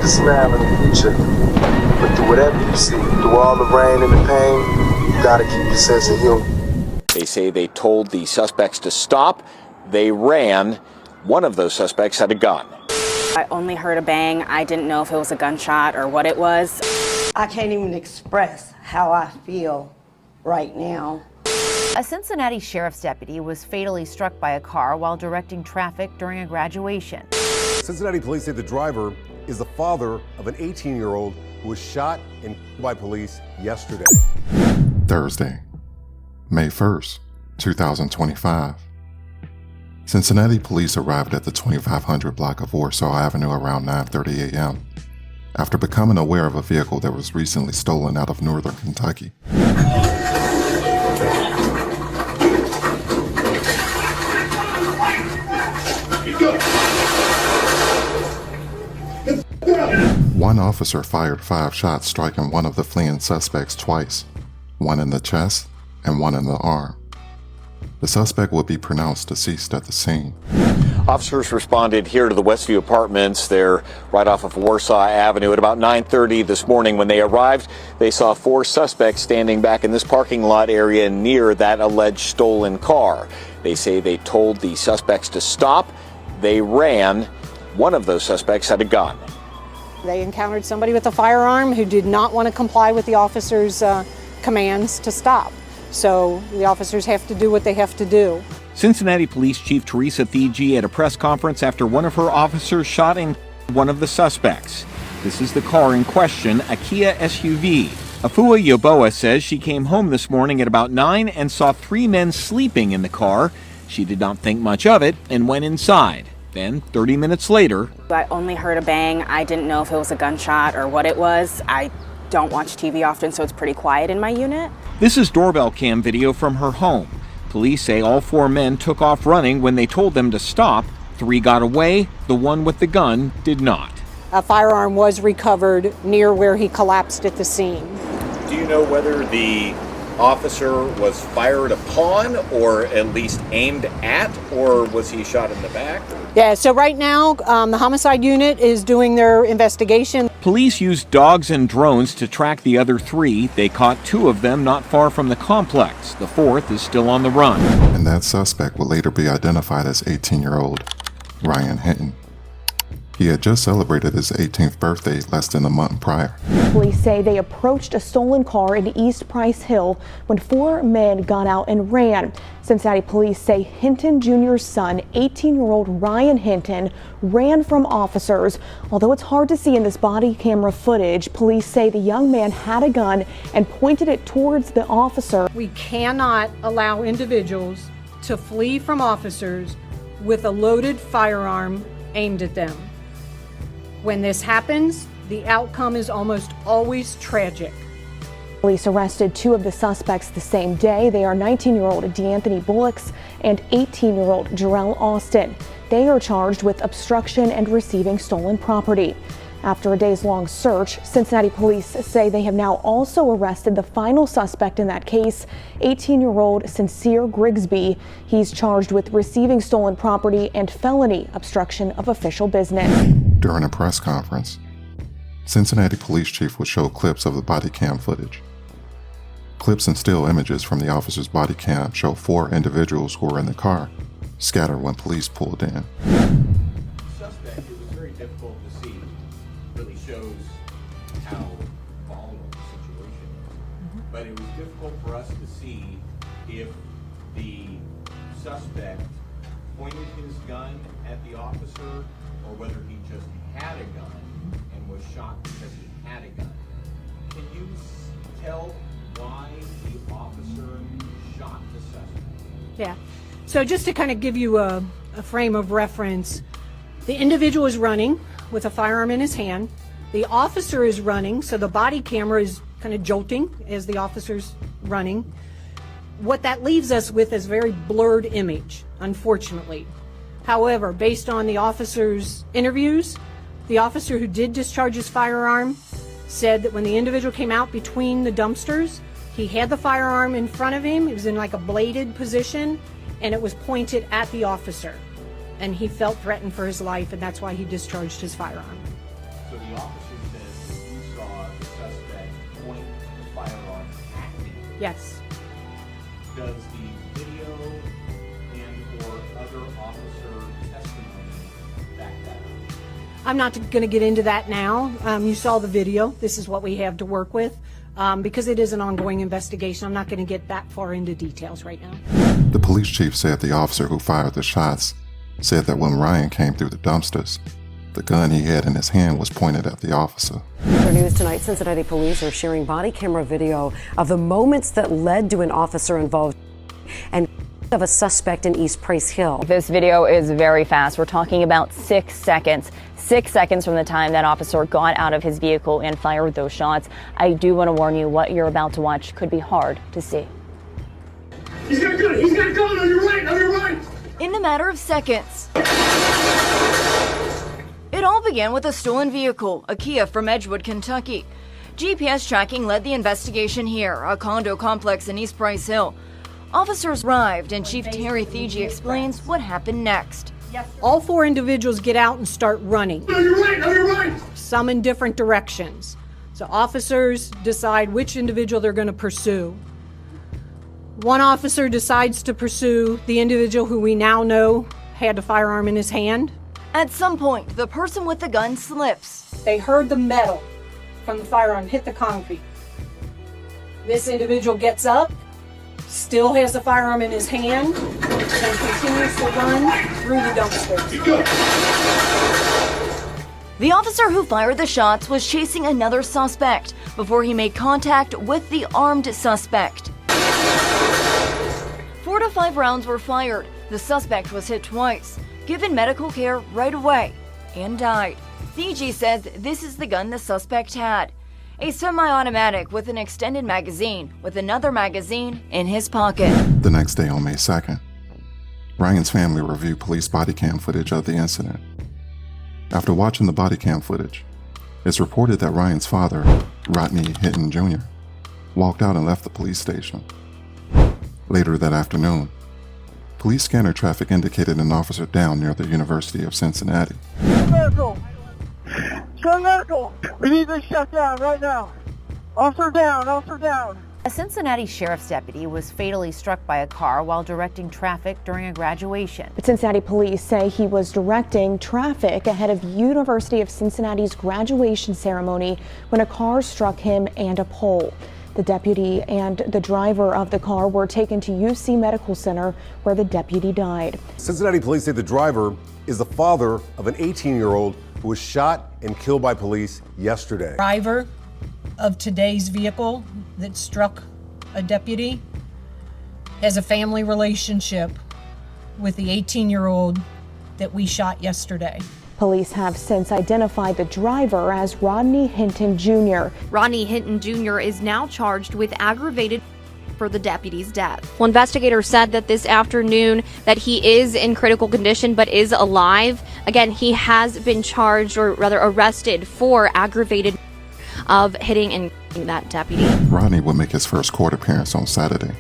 like to smile in the future, but through whatever you see, through all the rain and the pain, you gotta keep your sense of humor. They say they told the suspects to stop. They ran. One of those suspects had a gun. I only heard a bang. I didn't know if it was a gunshot or what it was. I can't even express how I feel right now. A Cincinnati sheriff's deputy was fatally struck by a car while directing traffic during a graduation. Cincinnati police say the driver is the father of an 18-year-old who was shot and killed by police yesterday. Thursday, May 1st, 2025. Cincinnati police arrived at the 2500 block of Warsaw Avenue around 9:30 a.m. after becoming aware of a vehicle that was recently stolen out of northern Kentucky. One officer fired 5 shots, striking one of the fleeing suspects twice, one in the chest and one in the arm. The suspect would be pronounced deceased at the scene. Officers responded here to the Westview Apartments. They're right off of Warsaw Avenue at about 9:30 this morning. When they arrived, they saw 4 suspects standing back in this parking lot area near that alleged stolen car. They say they told the suspects to stop. They ran. One of those suspects had a gun. They encountered somebody with a firearm who did not want to comply with the officer's commands to stop. So the officers have to do what they have to do. Cincinnati Police Chief Teresa Fiji at a press conference after one of her officers shot and killed one of the suspects. This is the car in question, a Kia SUV. Afua Yoboa says she came home this morning at about 9 and saw 3 men sleeping in the car. She did not think much of it and went inside. Then, 30 minutes later, I only heard a bang. I didn't know if it was a gunshot or what it was. I don't watch TV often, so it's pretty quiet in my unit. this is doorbell cam video from her home. Police say all 4 men took off running when they told them to stop. 3 got away. The one with the gun did not. A firearm was recovered near where he collapsed at the scene. Do you know whether the officer was fired upon or at least aimed at, or was he shot in the back? Yeah, so right now the homicide unit is doing their investigation. Police used dogs and drones to track the other 3. They caught 2 of them not far from the complex. The 4th is still on the run. And that suspect will later be identified as 18-year-old Ryan Hinton. He had just celebrated his 18th birthday less than a month prior. Police say they approached a stolen car in East Price Hill when 4 men got out and ran. Cincinnati police say Hinton Jr.'s son, 18-year-old Ryan Hinton, ran from officers. Although it's hard to see in this body camera footage, police say the young man had a gun and pointed it towards the officer. We cannot allow individuals to flee from officers with a loaded firearm aimed at them. When this happens, the outcome is almost always tragic. Police arrested 2 of the suspects the same day. They are 19-year-old DeAnthony Bullocks and 18-year-old Jarrell Austin. They are charged with obstruction and receiving stolen property. After a days-long search, Cincinnati police say they have now also arrested the final suspect in that case, 18-year-old Sincere Grigsby. He's charged with receiving stolen property and felony obstruction of official business. During a press conference, Cincinnati police chief would show clips of the body cam footage. Clips and still images from the officer's body cam show 4 individuals who were in the car scatter when police pulled in. Suspect, it was very difficult to see. Really shows how vulnerable the situation is. But it was difficult for us to see if the suspect pointed his gun at the officer or whether he just had a gun and was shot because he had a gun. Can you tell why the officer shot the suspect? Yeah. So just to kind of give you a frame of reference, the individual is running with a firearm in his hand. The officer is running, so the body camera is kind of jolting as the officer's running. What that leaves us with is a very blurred image, unfortunately. However, based on the officer's interviews, the officer who did discharge his firearm said that when the individual came out between the dumpsters, he had the firearm in front of him. It was in like a bladed position, and it was pointed at the officer. And he felt threatened for his life, and that's why he discharged his firearm. So the officer Yes. Does the video and or other officer testimony back that up? I'm not going to get into that now. You saw the video. This is what we have to work with. Because it is an ongoing investigation, I'm not going to get that far into details right now. The police chief said the officer who fired the shots said that when Ryan came through the dumpsters, the gun he had in his hand was pointed at the officer. For news tonight, Cincinnati police are sharing body camera video of the moments that led to an officer involved and of a suspect in East Price Hill. This video is very fast. We're talking about 6 seconds. 6 seconds from the time that officer got out of his vehicle and fired those shots. I do want to warn you, what you're about to watch could be hard to see. He's got a gun! He's got a gun! On your right! On your right! In a matter of seconds, it all began with a stolen vehicle, a Kia from Edgewood, Kentucky. GPS tracking led the investigation here, a condo complex in East Price Hill. Officers arrived and Chief Terry Thigi explains what happened next. All 4 individuals get out and start running. On your right! On your right! Some in different directions. So officers decide which individual they're going to pursue. One officer decides to pursue the individual who we now know had a firearm in his hand. At some point, the person with the gun slips. They heard the metal from the firearm hit the concrete. This individual gets up, still has the firearm in his hand, and continues to run through the dumpster. The officer who fired the shots was chasing another suspect before he made contact with the armed suspect. 4 to 5 rounds were fired. The suspect was hit twice, given medical care right away, and died. Thigi says this is the gun the suspect had. A semi-automatic with an extended magazine, with another magazine in his pocket. The next day on May 2nd, Ryan's family reviewed police body cam footage of the incident. After watching the body cam footage, it's reported that Ryan's father, Rodney Hinton Jr., walked out and left the police station. Later that afternoon, police scanner traffic indicated an officer down near the University of Cincinnati. We need this shut down right now. Officer down, officer down. A Cincinnati sheriff's deputy was fatally struck by a car while directing traffic during a graduation. But Cincinnati police say he was directing traffic ahead of University of Cincinnati's graduation ceremony when a car struck him and a pole. The deputy and the driver of the car were taken to UC Medical Center, where the deputy died. Cincinnati police say the driver is the father of an 18-year-old who was shot and killed by police yesterday. Driver of today's vehicle that struck a deputy has a family relationship with the 18-year-old that we shot yesterday. Police have since identified the driver as Rodney Hinton Jr. Rodney Hinton Jr. is now charged with aggravated for the deputy's death. Well, investigators said that this afternoon that he is in critical condition but is alive. Again, he has been charged, or rather arrested, for aggravated of hitting and that deputy. Rodney would make his first court appearance on Saturday,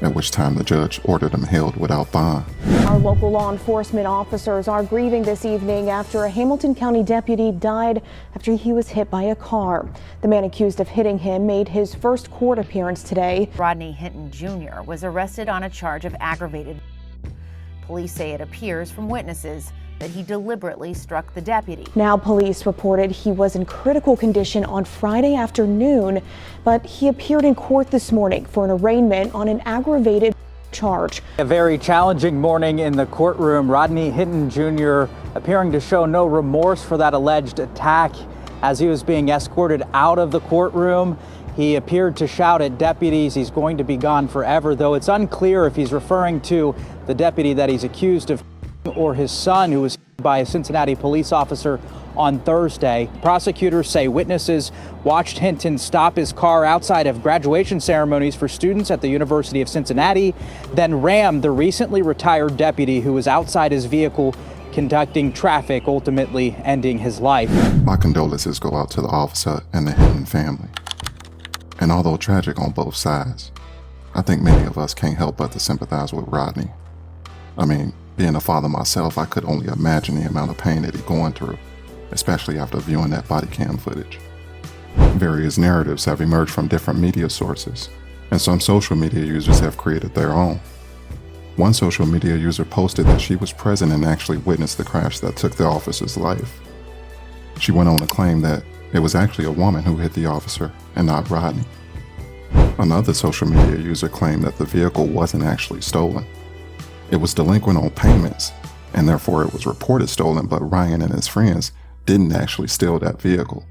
at which time the judge ordered him held without bond. Our local law enforcement officers are grieving this evening after a Hamilton County deputy died after he was hit by a car. The man accused of hitting him made his first court appearance today. Rodney Hinton Jr. was arrested on a charge of aggravated. Police say it appears from witnesses that he deliberately struck the deputy. Now police reported he was in critical condition on Friday afternoon, but he appeared in court this morning for an arraignment on an aggravated charge. A very challenging morning in the courtroom. Rodney Hinton Jr. appearing to show no remorse for that alleged attack. As he was being escorted out of the courtroom, he appeared to shout at deputies he's going to be gone forever, though it's unclear if he's referring to the deputy that he's accused of or his son, who was by a Cincinnati police officer on Thursday. Prosecutors say witnesses watched Hinton stop his car outside of graduation ceremonies for students at the University of Cincinnati, then ram the recently retired deputy who was outside his vehicle conducting traffic, ultimately ending his life. My condolences go out to the officer and the Hinton family. And although tragic on both sides, I think many of us can't help but to sympathize with Rodney. I mean, being a father myself, I could only imagine the amount of pain that he's going through, especially after viewing that body cam footage. Various narratives have emerged from different media sources, and some social media users have created their own. One social media user posted that she was present and actually witnessed the crash that took the officer's life. She went on to claim that it was actually a woman who hit the officer and not Rodney. Another social media user claimed that the vehicle wasn't actually stolen. It was delinquent on payments, and therefore it was reported stolen, but Ryan and his friends didn't actually steal that vehicle.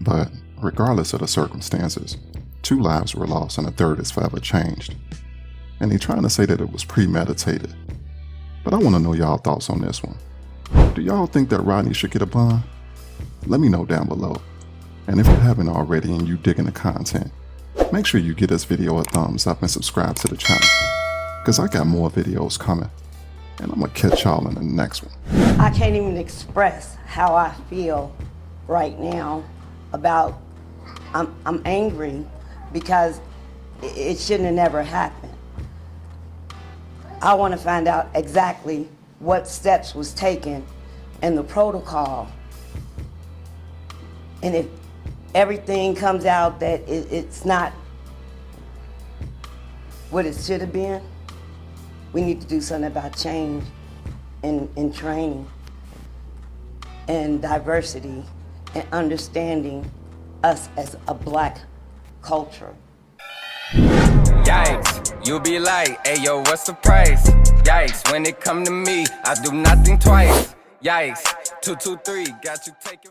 But regardless of the circumstances, 2 lives were lost and a third is forever changed. And they're trying to say that it was premeditated. But I want to know y'all thoughts on this one. Do y'all think that Rodney should get a bond? Let me know down below. And if you haven't already and you digging the content, make sure you give this video a thumbs up and subscribe to the channel, because I got more videos coming. And I'm going to catch y'all in the next one. I can't even express how I feel right now about, I'm angry because it shouldn't have never happened. I want to find out exactly what steps was taken and the protocol. And if everything comes out that it's not what it should have been, we need to do something about change in training and diversity and understanding us as a black culture. Yikes, you'll be like, hey yo, what's the price? Yikes, when it come to me, I do nothing twice. Yikes, 223, got you taking